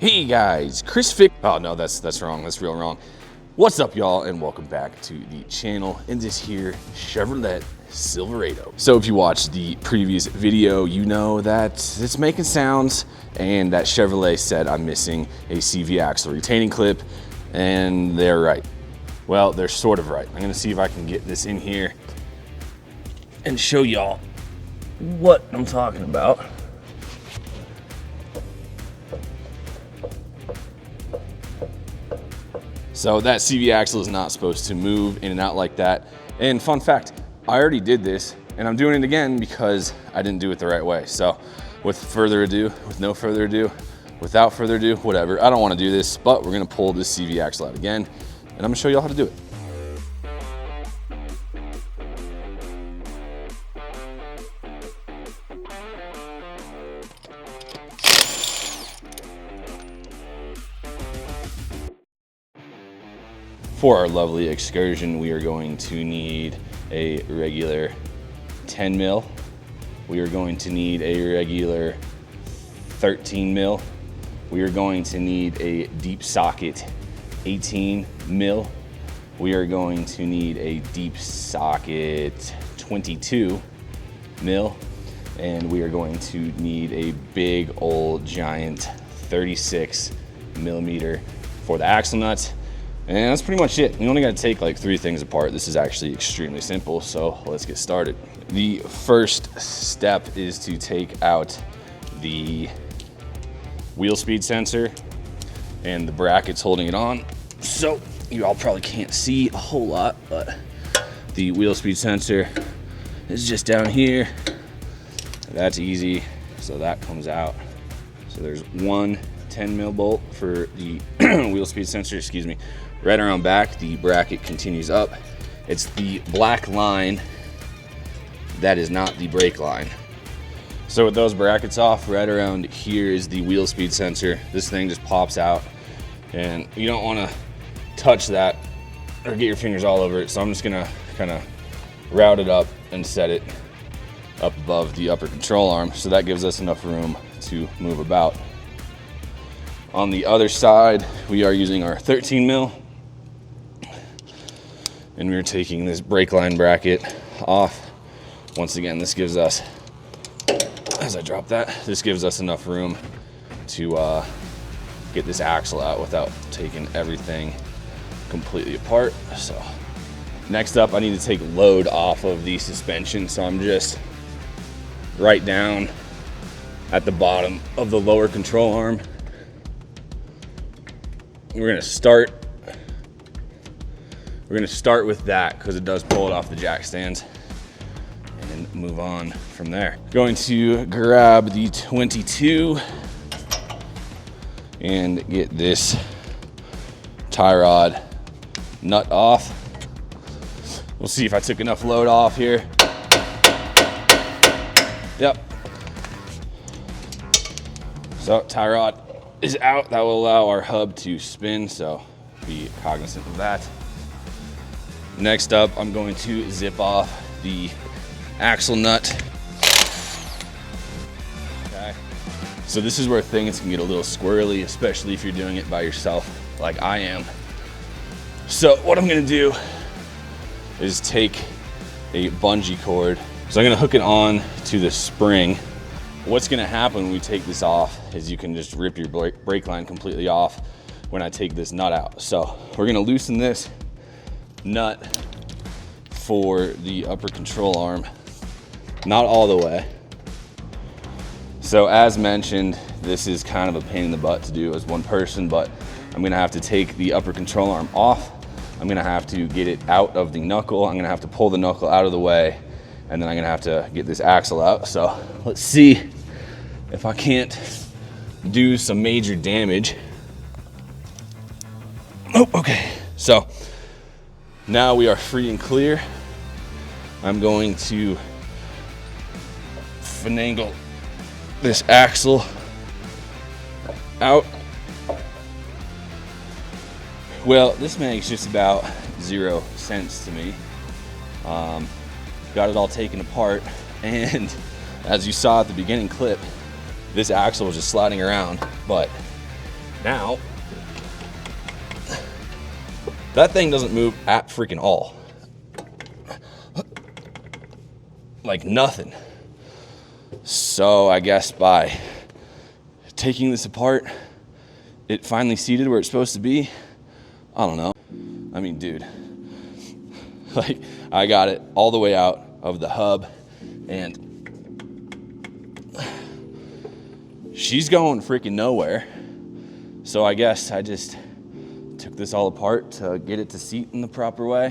Hey guys, Chris Fick. Oh no, that's wrong. That's real wrong. What's up, y'all, and welcome back to the channel in this here Chevrolet Silverado. So if you watched the previous video, you know that it's making sounds and that Chevrolet said I'm missing a CV axle retaining clip, and they're right. Well, they're sort of right. I'm gonna see if I can get this in here and show y'all what I'm talking about. So that CV axle is not supposed to move in and out like that. And fun fact, I already did this and I'm doing it again because I didn't do it the right way. So without further ado, whatever, I don't want to do this, but we're gonna pull this CV axle out again and I'm gonna show y'all how to do it. For our lovely excursion, we are going to need a regular 10 mil. We are going to need a regular 13 mil. We are going to need a deep socket 18 mil. We are going to need a deep socket 22 mil. And we are going to need a big old giant 36 millimeter for the axle nuts. And that's pretty much it. We only got to take like 3 things apart. This is actually extremely simple, so let's get started. The first step is to take out the wheel speed sensor and the brackets holding it on. So you all probably can't see a whole lot, but the wheel speed sensor is just down here. That's easy, so that comes out. So there's one 10 mil bolt for the wheel speed sensor, excuse me. Right around back, the bracket continues up. It's the black line that is not the brake line. So with those brackets off, right around here is the wheel speed sensor. This thing just pops out and you don't want to touch that or get your fingers all over it. So I'm just gonna kind of route it up and set it up above the upper control arm. So that gives us enough room to move about. On the other side, we are using our 13 mil. And we're taking this brake line bracket off. Once again, this gives us, as I drop that, this gives us enough room to get this axle out without taking everything completely apart. So next up, I need to take load off of the suspension. So I'm just right down at the bottom of the lower control arm. We're gonna start with that because it does pull it off the jack stands, and move on from there. Going to grab the 22 and get this tie rod nut off. We'll see if I took enough load off here. Yep. So tie rod is out. That will allow our hub to spin, so be cognizant of that. Next up, I'm going to zip off the axle nut. Okay. So this is where things can get a little squirrely, especially if you're doing it by yourself like I am. So what I'm gonna do is take a bungee cord. So I'm gonna hook it on to the spring. What's gonna happen when we take this off is you can just rip your brake line completely off when I take this nut out. So we're gonna loosen this nut for the upper control arm, not all the way. So as mentioned, this is kind of a pain in the butt to do as one person, but I'm gonna have to take the upper control arm off. I'm gonna have to get it out of the knuckle. I'm gonna have to pull the knuckle out of the way, and then I'm gonna have to get this axle out. So let's see if I can't do some major damage. Oh, okay. So now we are free and clear. I'm going to finagle this axle out. Well, this makes just about 0 sense to me. Got it all taken apart, and as you saw at the beginning clip, this axle was just sliding around, but Now, that thing doesn't move at freaking all. Like nothing. So I guess by taking this apart, it finally seated where it's supposed to be. I don't know. I mean, dude, like I got it all the way out of the hub and she's going freaking nowhere. So I guess I just took this all apart to get it to seat in the proper way.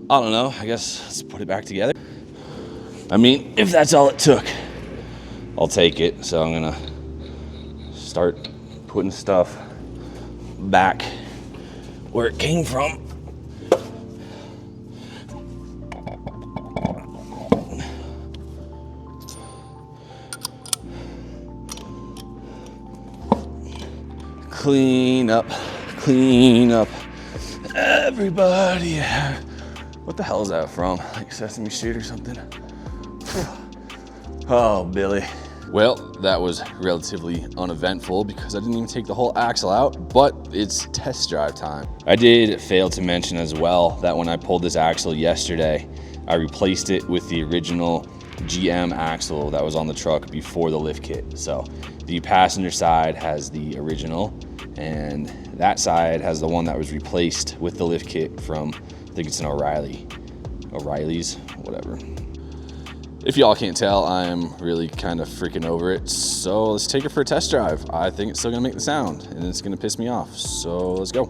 I don't know. I guess let's put it back together. I mean, if that's all it took, I'll take it. So I'm gonna start putting stuff back where it came from. Clean up, everybody. What the hell is that from? Like Sesame Street or something? Oh, Billy. Well, that was relatively uneventful because I didn't even take the whole axle out, but it's test drive time. I did fail to mention as well that when I pulled this axle yesterday, I replaced it with the original GM axle that was on the truck before the lift kit. So the passenger side has the original and that side has the one that was replaced with the lift kit from, I think it's an O'Reilly's, whatever. If y'all can't tell, I'm really kind of freaking over it. So let's take it for a test drive. I think it's still gonna make the sound and it's gonna piss me off. So let's go.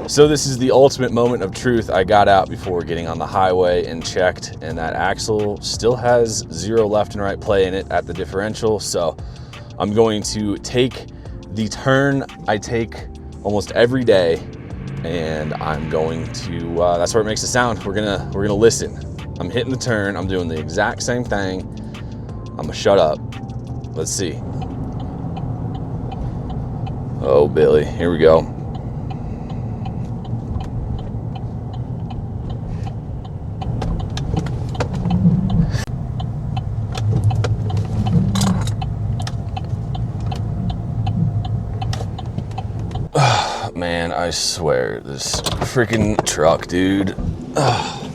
So this is the ultimate moment of truth. I got out before getting on the highway and checked, and that axle still has 0 left and right play in it at the differential. So I'm going to take the turn I take almost every day, and I'm going to, that's where it makes a sound. We're gonna listen. I'm hitting the turn, I'm doing the exact same thing. I'm gonna shut up. Let's see. Oh, Billy, here we go. Man, I swear, this freaking truck, dude. Ugh.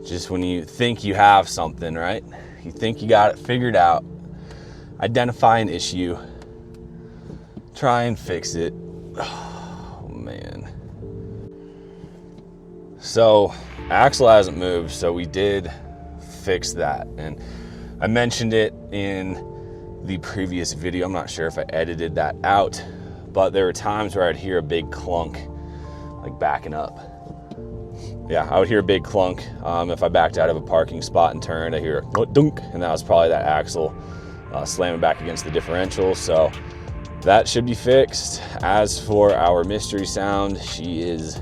Just when you think you have something, right? You think you got it figured out, identify an issue, try and fix it. Oh, man. So, axle hasn't moved, so we did fix that. And I mentioned it in the previous video. I'm not sure if I edited that out, but there were times where I'd hear a big clunk, like backing up. Yeah, I would hear a big clunk. If I backed out of a parking spot and turned, I hear a dunk, and that was probably that axle slamming back against the differential. So that should be fixed. As for our mystery sound, she is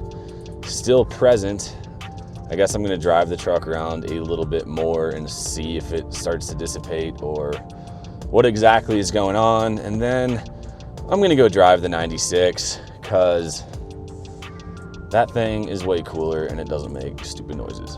still present. I guess I'm gonna drive the truck around a little bit more and see if it starts to dissipate or what exactly is going on. And then I'm gonna go drive the 96 because that thing is way cooler and it doesn't make stupid noises.